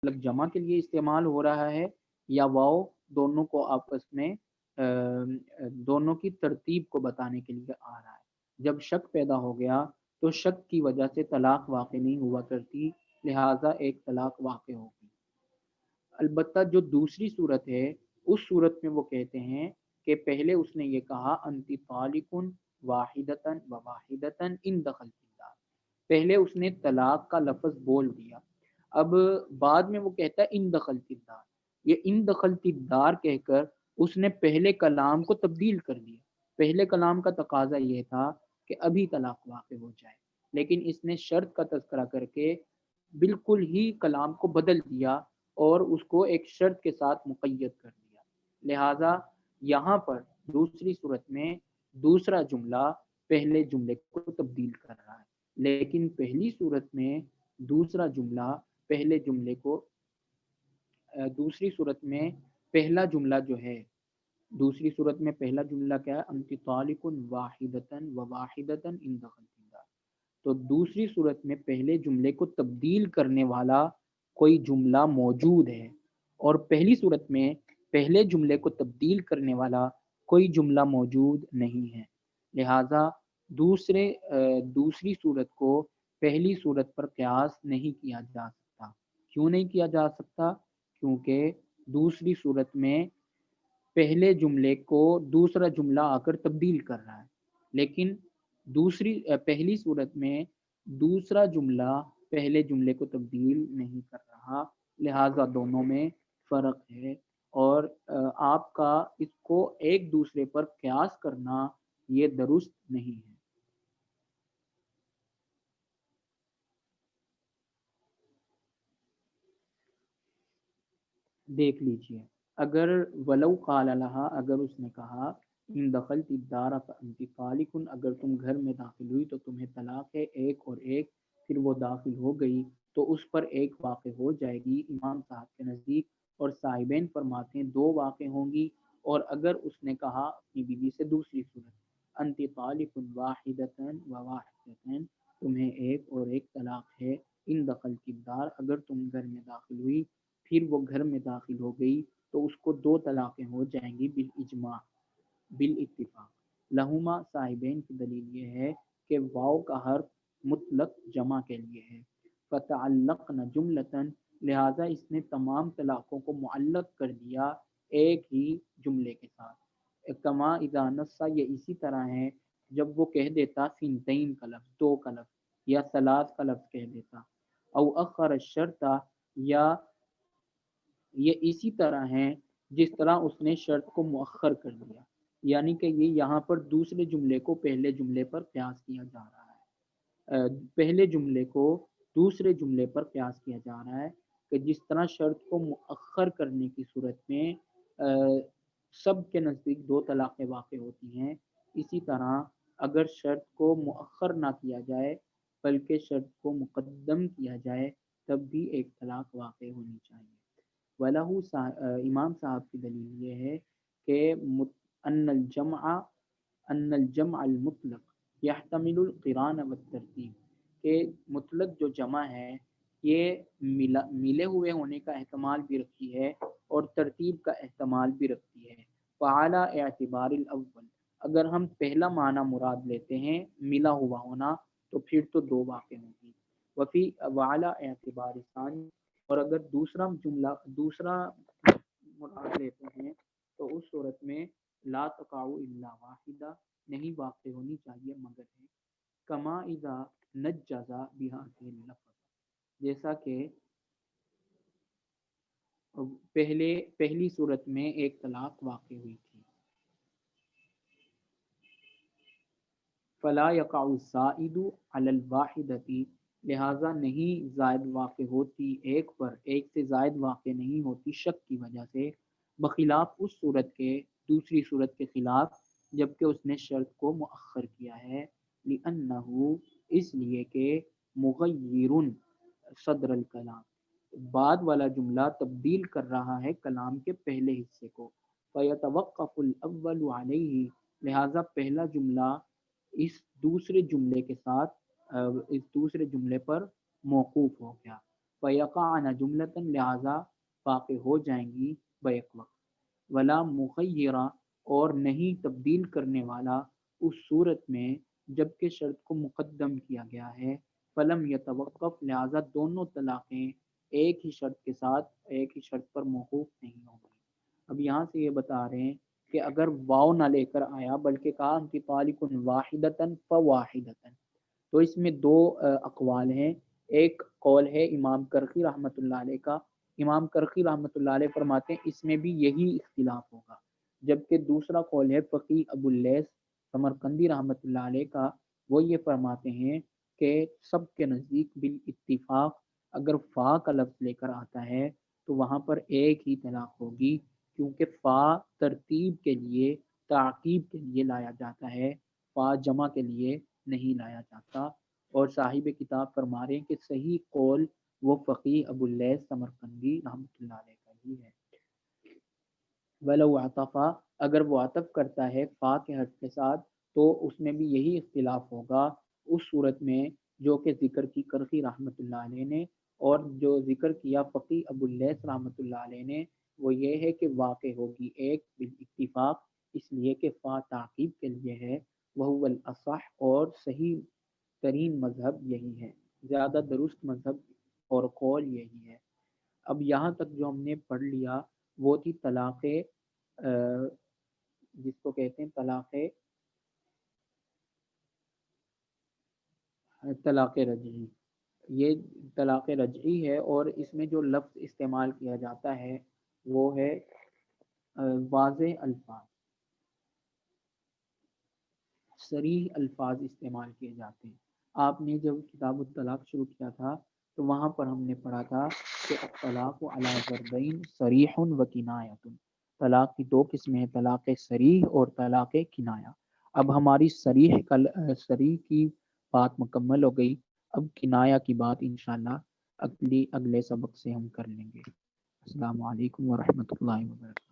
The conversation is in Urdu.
مطلق جمع کے لیے استعمال ہو رہا ہے یا واو دونوں کو آپس میں دونوں کی ترتیب کو بتانے کے لیے آ رہا ہے۔ جب شک پیدا ہو گیا تو شک کی وجہ سے طلاق واقع نہیں ہوا کرتی، لہٰذا ایک طلاق واقع ہوگی۔ البتہ جو دوسری صورت ہے اس صورت میں وہ کہتے ہیں کہ پہلے اس نے یہ کہا انتی طالقن واحدتن و واحدتن ان دخلت الدار، پہلے اس نے طلاق کا لفظ بول دیا، اب بعد میں وہ کہتا ہے ان دخلت الدار، یہ ان دخلت الدار کہہ کر اس نے پہلے کلام کو تبدیل کر دیا۔ پہلے کلام کا تقاضا یہ تھا کہ ابھی طلاق واقع ہو جائے، لیکن اس نے شرط کا تذکرہ کر کے بالکل ہی کلام کو بدل دیا اور اس کو ایک شرط کے ساتھ مقید کر دیا۔ لہٰذا یہاں پر دوسری صورت میں دوسرا جملہ پہلے جملے کو تبدیل کر رہا ہے، لیکن پہلی صورت میں دوسرا جملہ پہلے جملے کو دوسری صورت میں پہلا جملہ جو ہے، دوسری صورت میں پہلا جملہ کیا ہے؟ انت طالق واحدتن و واحدتن ان دخلت الدار، تو دوسری صورت میں پہلے جملے کو تبدیل کرنے والا کوئی جملہ موجود ہے، اور پہلی صورت میں پہلے جملے کو تبدیل کرنے والا کوئی جملہ موجود نہیں ہے، لہذا دوسری صورت کو پہلی صورت پر قیاس نہیں کیا جا سکتا۔ کیوں نہیں کیا جا سکتا؟ کیونکہ دوسری صورت میں پہلے جملے کو دوسرا جملہ آ کر تبدیل کر رہا ہے، لیکن پہلی صورت میں دوسرا جملہ پہلے جملے کو تبدیل نہیں کر رہا، لہذا دونوں میں فرق ہے، اور آپ کا اس کو ایک دوسرے پر قیاس کرنا یہ درست نہیں ہے۔ دیکھ لیجئے، اگر ولو قال لها، اگر اس نے کہا ان دخلت الدار فانت طالق، اگر تم گھر میں داخل ہوئی تو تمہیں طلاق ہے ایک اور ایک، پھر وہ داخل ہو گئی تو اس پر ایک واقع ہو جائے گی امام صاحب کے نزدیک، اور صاحبین فرماتے ہیں دو واقع ہوں گی، اور اگر اس نے کہا اپنی بیوی سے دوسری صورت انت طالق واحدتن و واحدتن، تمہیں ایک اور ایک طلاق ہے، ان دخلت الدار، اگر تم گھر میں داخل ہوئی پھر وہ گھر میں داخل ہو گئی تو اس کو دو طلاقیں ہو جائیں گی بالاجماع، بالاتفاق۔ لہما، صاحبین کی دلیل یہ ہے کہ واو کا حرف مطلق جمع کے لیے ہے، فتعلقن جملتن، لہذا اس نے تمام طلاقوں کو معلق کر دیا ایک ہی جملے کے ساتھ۔ کما اذا نص، یہ اسی طرح ہے جب وہ کہہ دیتا سنتین کا لفظ، دو کا لفظ، یا ثلاث کا لفظ کہہ دیتا، او اخر الشرط، یا یہ اسی طرح ہے جس طرح اس نے شرط کو مؤخر کر دیا، یعنی کہ یہ یہاں پر دوسرے جملے کو پہلے جملے پر قیاس کیا جا رہا ہے، پہلے جملے کو دوسرے جملے پر قیاس کیا جا رہا ہے، کہ جس طرح شرط کو مؤخر کرنے کی صورت میں سب کے نزدیک دو طلاقیں واقع ہوتی ہیں، اسی طرح اگر شرط کو مؤخر نہ کیا جائے بلکہ شرط کو مقدم کیا جائے تب بھی ایک طلاق واقع ہونی چاہیے۔ وَلَهُ، امام صاحب کی دلیل یہ ہے کہ ان الجمع المطلق يحتمل القران والترتیب، کہ مطلق جو جمع ہے یہ ملے ہوئے ہونے کا احتمال بھی رکھتی ہے اور ترتیب کا احتمال بھی رکھتی ہے۔ فعلی اعتبار الاول، اگر ہم پہلا معنی مراد لیتے ہیں ملا ہوا ہونا تو پھر تو دو واقع ہوں گی، وفی وعلی اعتبار ثانی، اور اگر دوسرا مراد لیتے ہیں تو اس صورت میں لا تقع الا واحدہ، نہیں واقع ہونی چاہیے مگر ہے، کما اذا نجز بهذه اللفظ، جیسا کہ پہلی صورت میں ایک طلاق واقع ہوئی تھی۔ فلا يقع الزائد على الواحدة، لہذا نہیں زائد واقع ہوتی ایک پر، ایک سے زائد واقع نہیں ہوتی شک کی وجہ سے، بخلاف اس صورت کے، دوسری صورت کے خلاف جبکہ اس نے شرط کو مؤخر کیا ہے، لأنه، اس لیے کہ مغیر صدر الکلام، بعد والا جملہ تبدیل کر رہا ہے کلام کے پہلے حصے کو، فیتوقف الاول علیہ، لہذا پہلا جملہ اس دوسرے جملے کے ساتھ اس دوسرے جملے پر موقوف ہو گیا، فیقعن جملتاً لہذا واقع ہو جائیں گی بیک وقت، ولا مخیرہ اور نہیں تبدیل کرنے والا اس صورت میں جبکہ شرط کو مقدم کیا گیا ہے، فلم یتوقف لہذا دونوں طلاقیں ایک ہی شرط کے ساتھ ایک ہی شرط پر موقوف نہیں ہوں گی۔ اب یہاں سے یہ بتا رہے ہیں کہ اگر واو نہ لے کر آیا بلکہ کہا انتی طالق واحدتاً فواحدتاً، تو اس میں دو اقوال ہیں۔ ایک قول ہے امام کرخی رحمۃ اللہ علیہ کا، امام کرخی رحمۃ اللہ علیہ فرماتے ہیں اس میں بھی یہی اختلاف ہوگا، جبکہ دوسرا قول ہے فقی ابو اللیث سمرقندی رحمۃ اللہ علیہ کا، وہ یہ فرماتے ہیں کہ سب کے نزدیک بالاتفاق اگر فا کا لفظ لے کر آتا ہے تو وہاں پر ایک ہی طلاق ہوگی، کیونکہ فا ترتیب کے لیے تعقیب کے لیے لایا جاتا ہے، فا جمع کے لیے نہیں لایا جاتا۔ اور صاحب کتاب فرما رہے ہیں کہ صحیح قول وہ فقی ابو اللیث سمرقندی رحمۃ اللہ علیہ کا ہی ہے۔ ولو عطفا اگر وہ عطف کرتا ہے فا کے حرف کے ساتھ تو اس میں بھی یہی اختلاف ہوگا اس صورت میں جو کہ ذکر کی کرخی رحمۃ اللہ علیہ نے اور جو ذکر کیا فقی ابو اللیث رحمۃ اللہ علیہ نے، وہ یہ ہے کہ واقع ہوگی ایک بالاتفاق، اس لیے کہ فا تعقیب کے لیے ہے، وہو الاصح اور صحیح ترین مذہب یہی ہے، زیادہ درست مذہب اور قول یہی ہے۔ اب یہاں تک جو ہم نے پڑھ لیا وہ تھی طلاق جس کو کہتے ہیں طلاق رجعی، یہ طلاق رجعی ہے، اور اس میں جو لفظ استعمال کیا جاتا ہے وہ ہے واضح الفاظ، صریح الفاظ استعمال کیے جاتے ہیں۔ آپ نے جب کتاب الطلاق شروع کیا تھا تو وہاں پر ہم نے پڑھا تھا کہ الطلاق علی ضربین صریح و کنایۃ، طلاق کی دو قسمیں ہیں، طلاق صریح اور طلاق کنایہ۔ اب ہماری صریح کی بات مکمل ہو گئی، اب کنایہ کی بات انشاءاللہ اگلے سبق سے ہم کر لیں گے۔ السلام علیکم ورحمۃ اللہ وبرکاتہ۔